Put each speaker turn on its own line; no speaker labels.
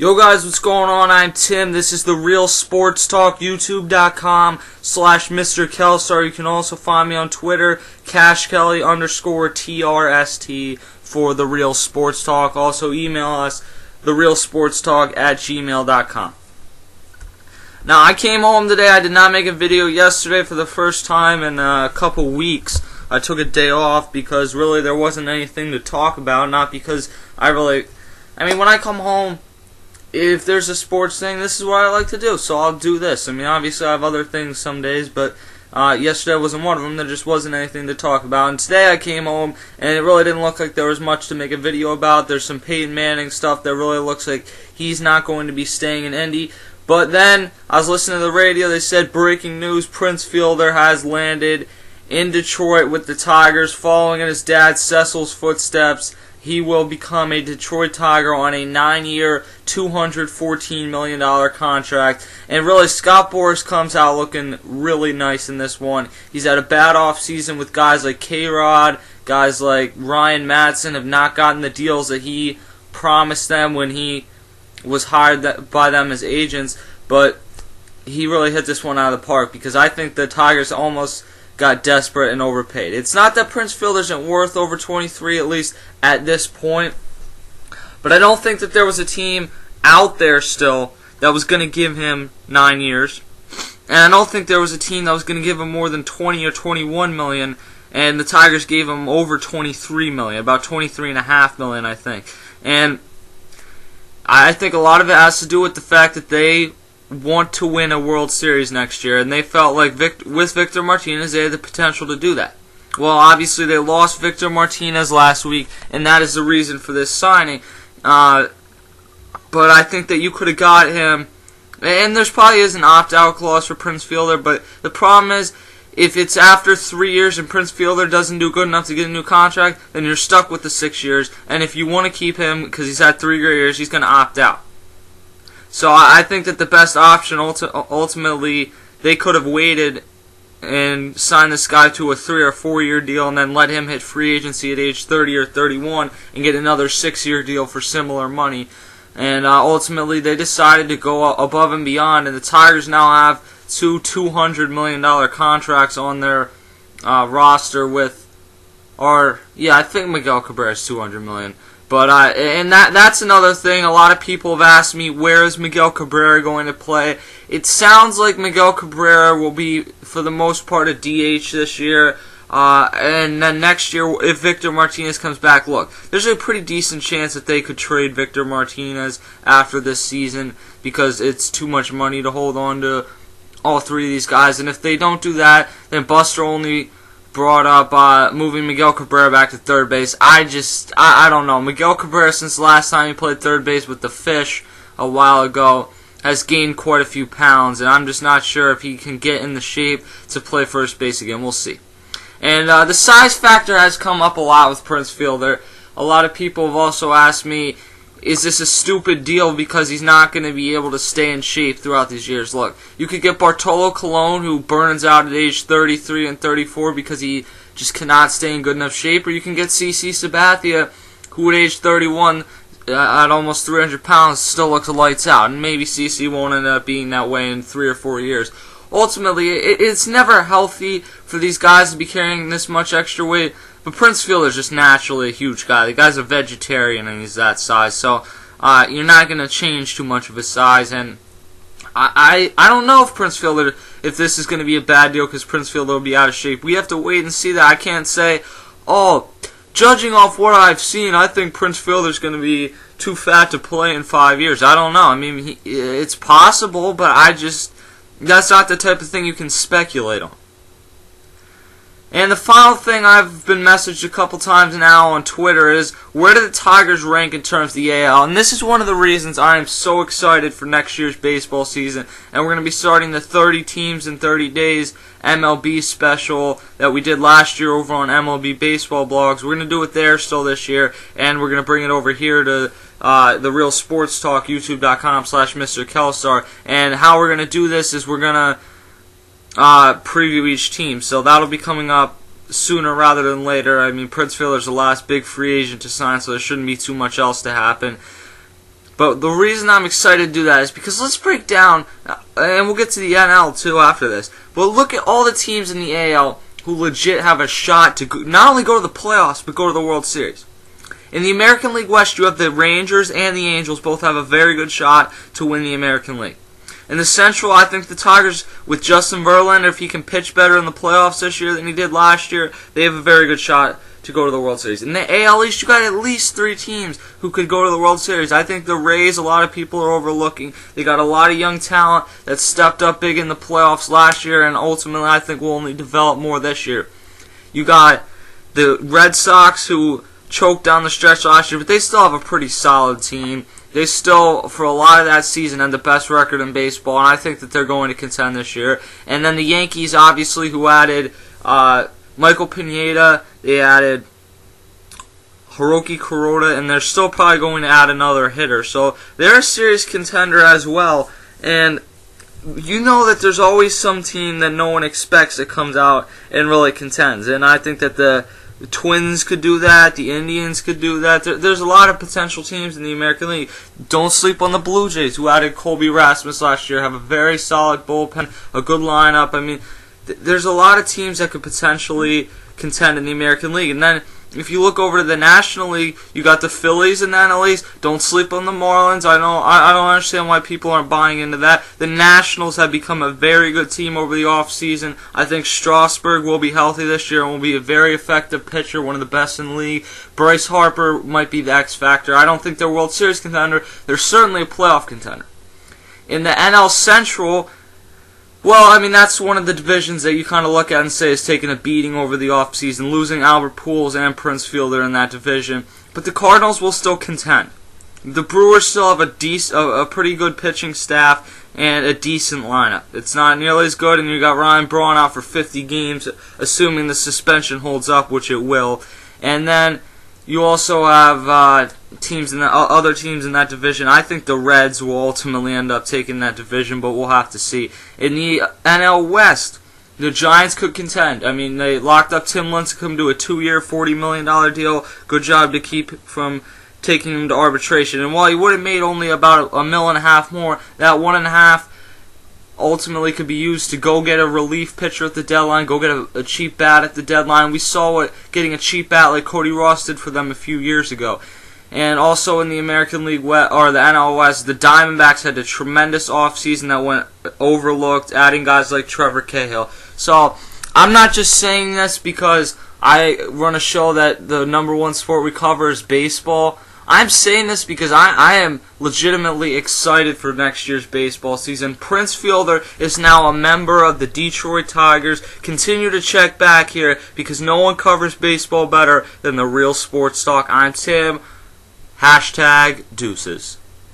Yo guys, what's going on? I'm Tim. This is the Real Sports Talk, youtube.com/Mr. Kelstar. You can also find me on Twitter, CashKelly_TRST for the Real Sports Talk. Also email us, therealsportstalk@gmail.com. Now, I came home today. I did not make a video yesterday for the first time in a couple weeks. I took a day off because really there wasn't anything to talk about. Not because when I come home, if there's a sports thing, this is what I like to do, so I'll do this. Obviously I have other things some days, but yesterday wasn't one of them. There just wasn't anything to talk about. And today I came home, and it really didn't look like there was much to make a video about. There's some Peyton Manning stuff that really looks like he's not going to be staying in Indy. But then I was listening to the radio. They said, breaking news, Prince Fielder has landed in Detroit with the Tigers, following in his dad Cecil's footsteps. He will become a Detroit Tiger on a 9-year, $214 million contract. And really, Scott Boras comes out looking really nice in this one. He's had a bad offseason with guys like K-Rod, guys like Ryan Madson have not gotten the deals that he promised them when he was hired by them as agents. But he really hit this one out of the park, because I think the Tigers almost got desperate and overpaid. It's not that Prince Fielder isn't worth over 23, at least at this point, but I don't think that there was a team out there still that was going to give him 9 years, and I don't think there was a team that was going to give him more than 20 or 21 million, and the Tigers gave him over 23 million, about 23.5 million, I think. And I think a lot of it has to do with the fact that they want to win a World Series next year, and they felt like with Victor Martinez they had the potential to do that. Well, obviously they lost Victor Martinez last week, and that is the reason for this signing. But I think that you could have got him, and there's probably is an opt-out clause for Prince Fielder, but the problem is, if it's after 3 years and Prince Fielder doesn't do good enough to get a new contract, then you're stuck with the 6 years, and if you want to keep him because he's had 3 great years, he's going to opt out. So I think that the best option, ultimately, they could have waited and signed this guy to a 3 or 4 year deal and then let him hit free agency at age 30 or 31 and get another 6-year deal for similar money. And ultimately, they decided to go above and beyond, and the Tigers now have two $200 million contracts on their roster with, I think Miguel Cabrera is $200 million. But and that's another thing. A lot of people have asked me, where is Miguel Cabrera going to play? It sounds like Miguel Cabrera will be, for the most part, a DH this year. And then next year, if Victor Martinez comes back, look, there's a pretty decent chance that they could trade Victor Martinez after this season, because it's too much money to hold on to all 3 of these guys. And if they don't do that, then Buster Olney brought up moving Miguel Cabrera back to third base. I don't know. Miguel Cabrera, since the last time he played third base with the Fish a while ago, has gained quite a few pounds, and I'm just not sure if he can get in the shape to play first base again. We'll see. And the size factor has come up a lot with Prince Fielder. A lot of people have also asked me, is this a stupid deal because he's not going to be able to stay in shape throughout these years? Look, you could get Bartolo Colon, who burns out at age 33 and 34 because he just cannot stay in good enough shape, or you can get CC Sabathia, who at age 31, at almost 300 pounds, still looks lights out, and maybe CC won't end up being that way in 3 or 4 years. Ultimately, it's never healthy for these guys to be carrying this much extra weight. But Prince Fielder's just naturally a huge guy. The guy's a vegetarian and he's that size. So you're not going to change too much of his size. And I don't know if Prince Fielder, if this is going to be a bad deal because Prince Fielder will be out of shape. We have to wait and see that. I can't say, judging off what I've seen, I think Prince Fielder's going to be too fat to play in 5 years. I don't know. It's possible, but that's not the type of thing you can speculate on. And the final thing, I've been messaged a couple times now on Twitter, is where do the Tigers rank in terms of the AL? And this is one of the reasons I am so excited for next year's baseball season. And we're going to be starting the 30 teams in 30 days MLB special that we did last year over on MLB Baseball Blogs. We're going to do it there still this year, and we're going to bring it over here to the Real Sports Talk, youtube.com/Mr. Kelstar. And how we're going to do this is we're going to preview each team, so that'll be coming up sooner rather than later. Prince Fielder's the last big free agent to sign, so there shouldn't be too much else to happen. But the reason I'm excited to do that is because let's break down, and we'll get to the NL too after this, but look at all the teams in the AL who legit have a shot to not only go to the playoffs, but go to the World Series. In the American League West, you have the Rangers and the Angels both have a very good shot to win the American League. In the Central, I think the Tigers, with Justin Verlander, if he can pitch better in the playoffs this year than he did last year, they have a very good shot to go to the World Series. In the AL East, you got at least 3 teams who could go to the World Series. I think the Rays, a lot of people are overlooking. They got a lot of young talent that stepped up big in the playoffs last year, and ultimately I think will only develop more this year. You got the Red Sox, who choked down the stretch last year, but they still have a pretty solid team. They still, for a lot of that season, had the best record in baseball, and I think that they're going to contend this year. And then the Yankees, obviously, who added Michael Pineda, they added Hiroki Kuroda, and they're still probably going to add another hitter. So they're a serious contender as well. And you know that there's always some team that no one expects that comes out and really contends. And I think that the Twins could do that. The Indians could do that. There's a lot of potential teams in the American League. Don't sleep on the Blue Jays, who added Colby Rasmus last year, have a very solid bullpen, a good lineup. I mean, there's a lot of teams that could potentially contend in the American League. And then if you look over to the National League, you got the Phillies in the NL East. Don't sleep on the Marlins. I don't understand why people aren't buying into that. The Nationals have become a very good team over the offseason. I think Strasburg will be healthy this year and will be a very effective pitcher, one of the best in the league. Bryce Harper might be the X factor. I don't think they're a World Series contender. They're certainly a playoff contender. In the NL Central, well, I mean, that's one of the divisions that you kind of look at and say is taking a beating over the offseason, losing Albert Pujols and Prince Fielder in that division. But the Cardinals will still contend. The Brewers still have a pretty good pitching staff and a decent lineup. It's not nearly as good, and you got Ryan Braun out for 50 games, assuming the suspension holds up, which it will. And then you also have teams in the other teams in that division. I think the Reds will ultimately end up taking that division, but we'll have to see. In the NL West, the Giants could contend. I mean, they locked up Tim Lincecum to a 2-year, $40 million deal. Good job to keep from taking him to arbitration. And while he would have made only about $1.5 million more, that $1.5 million ultimately could be used to go get a relief pitcher at the deadline, go get a cheap bat at the deadline. We saw what getting a cheap bat like Cody Ross did for them a few years ago. And also in the American League West, or the NL West, the Diamondbacks had a tremendous offseason that went overlooked, adding guys like Trevor Cahill. So I'm not just saying this because I run a show that the number one sport we cover is baseball. I'm saying this because I am legitimately excited for next year's baseball season. Prince Fielder is now a member of the Detroit Tigers. Continue to check back here because no one covers baseball better than the Real Sports Talk. I'm Tim. #Deuces.